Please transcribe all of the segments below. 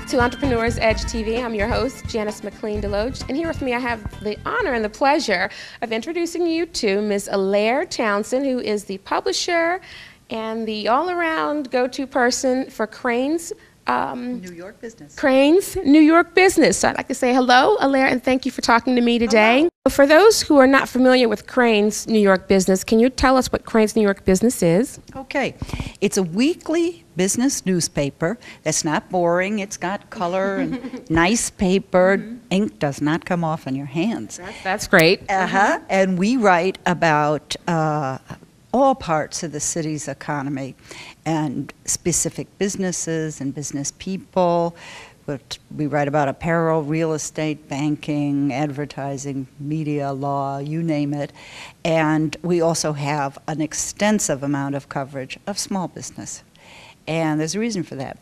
to Entrepreneurs Edge TV. I'm your host, Janice McLean Deloge, and here with me I have the honor and the pleasure of introducing you to Ms. Alaire Townsend, who is the publisher and the all-around go-to person for Crain's New York business. Crain's New York business. So I'd like to say hello, Alaire, and thank you for talking to me today. Hello. For those who are not familiar with Crain's New York business, can you tell us what Crain's New York business is? Okay. It's a weekly business newspaper that's not boring. It's got color and nice paper. Ink does not come off on your hands. That's great. And we write about all parts of the city's economy and specific businesses and business people. We write about apparel, real estate, banking, advertising, media, law, you name it. And we also have an extensive amount of coverage of small business. And there's a reason for that.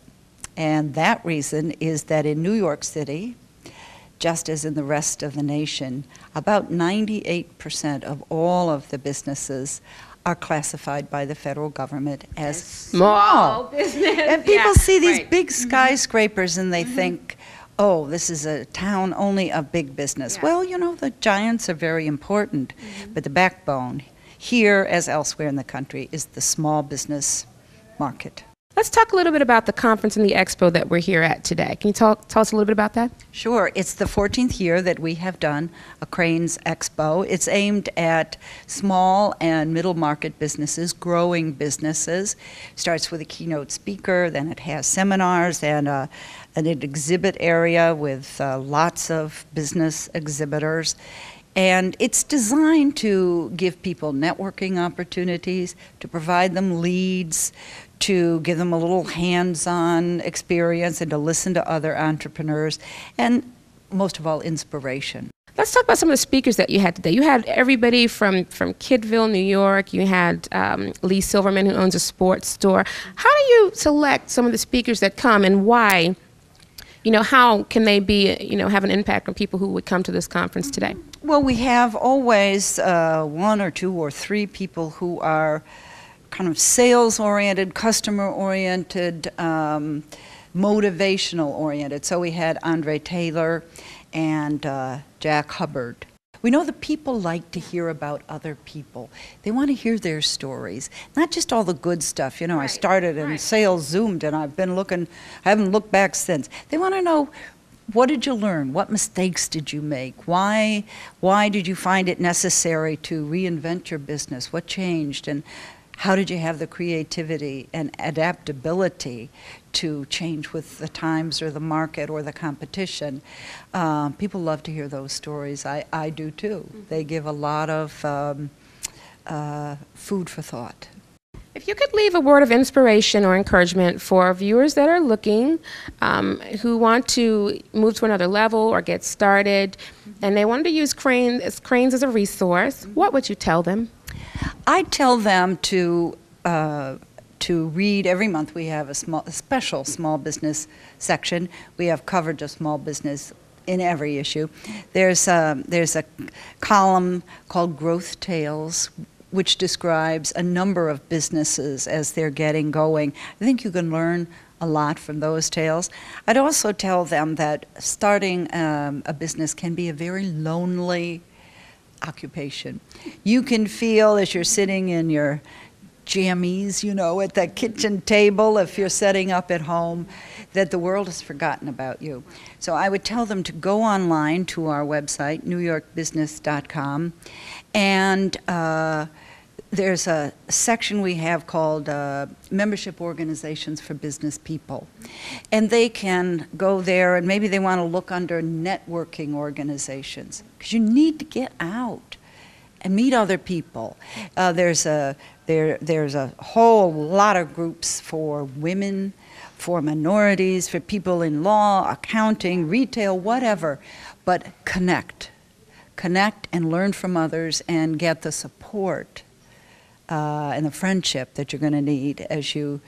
And that reason is that in New York City, just as in the rest of the nation, about 98% of all of the businesses are classified by the federal government as small business. And people see these big skyscrapers and they think, oh, this is a town only of big business. Yeah. Well, you know, the giants are very important, but the backbone here, as elsewhere in the country, is the small business market. Let's talk a little bit about the conference and the expo that we're here at today. Can you tell us a little bit about that? Sure. It's the 14th year that we have done a Crain's Expo. It's aimed at small and middle market businesses, growing businesses. Starts with a keynote speaker, then it has seminars and an exhibit area with lots of business exhibitors. And it's designed to give people networking opportunities, to provide them leads, to give them a little hands-on experience and to listen to other entrepreneurs, and most of all, inspiration. Let's talk about some of the speakers that you had today. You had everybody from Kidville, New York. You had Lee Silverman, who owns a sports store. How do you select some of the speakers that come, and why? You know, how can they be, have an impact on people who would come to this conference today? Well, we have always one or two or three people who are kind of sales-oriented, customer-oriented, motivational-oriented. So we had Andre Taylor and Jack Hubbard. We know that people like to hear about other people. They want to hear their stories, not just all the good stuff. You know, I started in sales, zoomed, and I haven't looked back since. They want to know, what did you learn? What mistakes did you make? Why did you find it necessary to reinvent your business? What changed? And how did you have the creativity and adaptability to change with the times or the market or the competition? People love to hear those stories. I do too. They give a lot of food for thought. If you could leave a word of inspiration or encouragement for viewers that are looking, who want to move to another level or get started, and they wanted to use Crain's as a resource, what would you tell them? I tell them to read every month. We have a special small business section. We have coverage of small business in every issue. There's a column called Growth Tales, which describes a number of businesses as they're getting going. I think you can learn a lot from those tales. I'd also tell them that starting a business can be a very lonely occupation. You can feel as you're sitting in your jammies, at the kitchen table, if you're setting up at home, that the world has forgotten about you. So I would tell them to go online to our website, newyorkbusiness.com, and there's a section we have called Membership Organizations for Business People. And they can go there, and maybe they want to look under networking organizations, because you need to get out and meet other people. There's a whole lot of groups for women, for minorities, for people in law, accounting, retail, whatever. But connect and learn from others and get the support and the friendship that you're going to need as you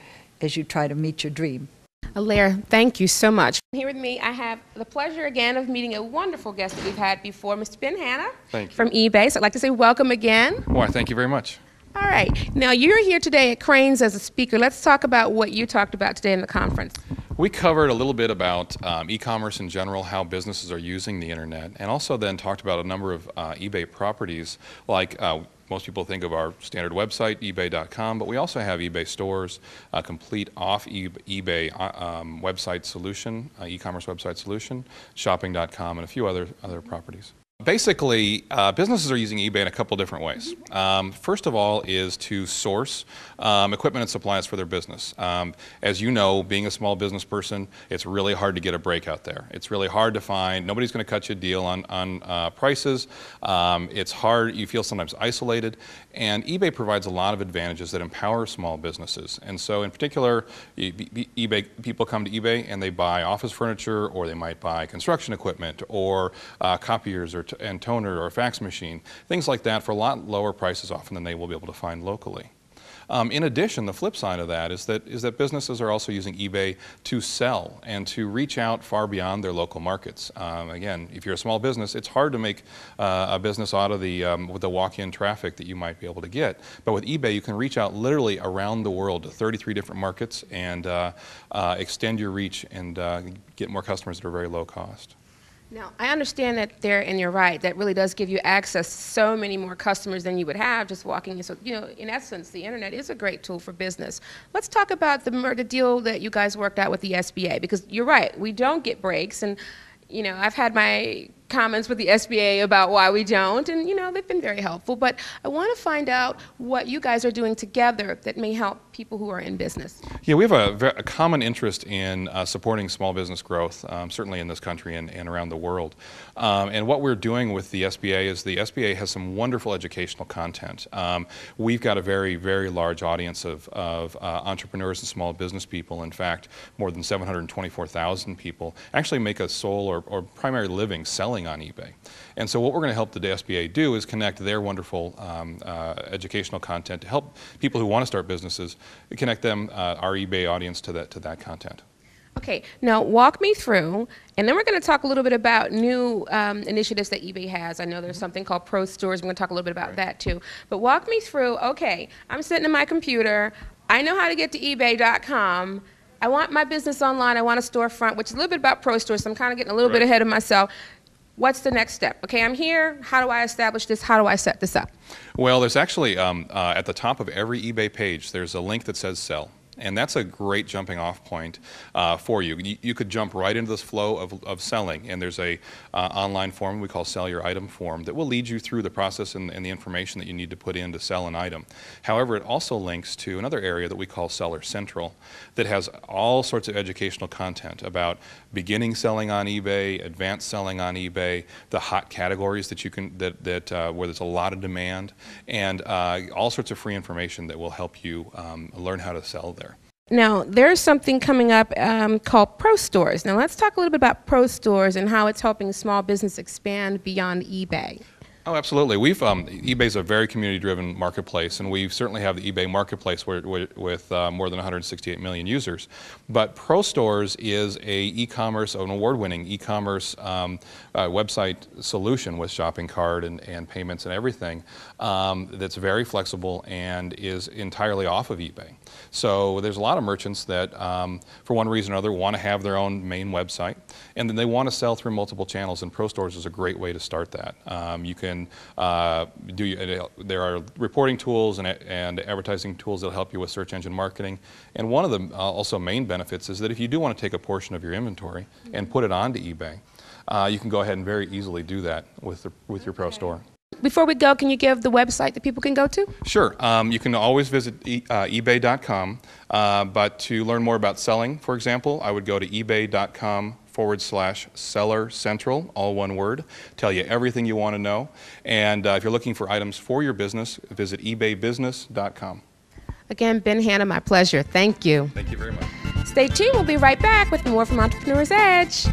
try to meet your dream. Alaire, thank you so much. Here with me, I have the pleasure again of meeting a wonderful guest that we've had before, Mr. Ben Hanna from eBay. So I'd like to say welcome again. Why, thank you very much. All right. Now, you're here today at Crain's as a speaker. Let's talk about what you talked about today in the conference. We covered a little bit about e-commerce in general, how businesses are using the internet, and also then talked about a number of eBay properties, like most people think of our standard website, ebay.com, but we also have eBay stores, a complete off eBay website solution, e-commerce website solution, shopping.com, and a few other properties. Basically, businesses are using eBay in a couple different ways. First of all is to source equipment and supplies for their business. As you know, being a small business person, it's really hard to get a break out there. It's really hard to find, nobody's going to cut you a deal on prices. It's hard, you feel sometimes isolated, and eBay provides a lot of advantages that empower small businesses. And so in particular, eBay people come to eBay and they buy office furniture, or they might buy construction equipment, or copiers, or and toner, or a fax machine, things like that, for a lot lower prices often than they will be able to find locally. In addition, the flip side of that is that businesses are also using eBay to sell and to reach out far beyond their local markets. Again, if you're a small business, it's hard to make a business out of with the walk-in traffic that you might be able to get. But with eBay, you can reach out literally around the world to 33 different markets and extend your reach and get more customers at a very low cost. Now, I understand that there, and you're right, that really does give you access to so many more customers than you would have just walking in. So, you know, in essence, the internet is a great tool for business. Let's talk about the deal that you guys worked out with the SBA, because you're right, we don't get breaks, and, you know, I've had my comments with the SBA about why we don't, and, you know, they've been very helpful. But I want to find out what you guys are doing together that may help people who are in business. Yeah, we have a common interest in supporting small business growth, certainly in this country and around the world. And what we're doing with the SBA is the SBA has some wonderful educational content. We've got a very, very large audience of entrepreneurs and small business people. In fact, more than 724,000 people actually make a sole or primary living selling on eBay. And so what we're going to help the SBA do is connect their wonderful educational content to help people who want to start businesses, connect them, our eBay audience, to that content. Okay, now walk me through, and then we're going to talk a little bit about new initiatives that eBay has. I know there's something called Pro Stores. We're going to talk a little bit about that too. But walk me through, okay, I'm sitting at my computer. I know how to get to ebay.com. I want my business online. I want a storefront, which is a little bit about Pro Stores, so I'm kind of getting a little bit ahead of myself. What's the next step? Okay, I'm here. How do I establish this? How do I set this up? Well, there's actually, at the top of every eBay page, there's a link that says Sell. And that's a great jumping off point for you. You could jump right into this flow of selling, and there's a online form we call Sell Your Item form that will lead you through the process and the information that you need to put in to sell an item. However, it also links to another area that we call Seller Central that has all sorts of educational content about beginning selling on eBay, advanced selling on eBay, the hot categories that you can where there's a lot of demand, and all sorts of free information that will help you learn how to sell there. Now, there's something coming up called Pro Stores. Now, let's talk a little bit about Pro Stores and how it's helping small business expand beyond eBay. Oh, absolutely. eBay's a very community-driven marketplace, and we certainly have the eBay marketplace with more than 168 million users. But Pro Stores is an award-winning e-commerce website solution with shopping cart and payments and everything that's very flexible and is entirely off of eBay. So there's a lot of merchants that, for one reason or another, want to have their own main website, and then they want to sell through multiple channels, and Pro Stores is a great way to start that. You can there are reporting tools and advertising tools that help you with search engine marketing. And one of the also main benefits is that if you do want to take a portion of your inventory and put it onto eBay, you can go ahead and very easily do that with your Pro Store. Before we go, can you give the website that people can go to? Sure. You can always visit ebay.com, but to learn more about selling, for example, I would go to ebay.com/Seller Central, all one word, tell you everything you want to know. And if you're looking for items for your business, visit ebaybusiness.com. Again, Ben Hanna, my pleasure. Thank you. Thank you very much. Stay tuned. We'll be right back with more from Entrepreneur's Edge.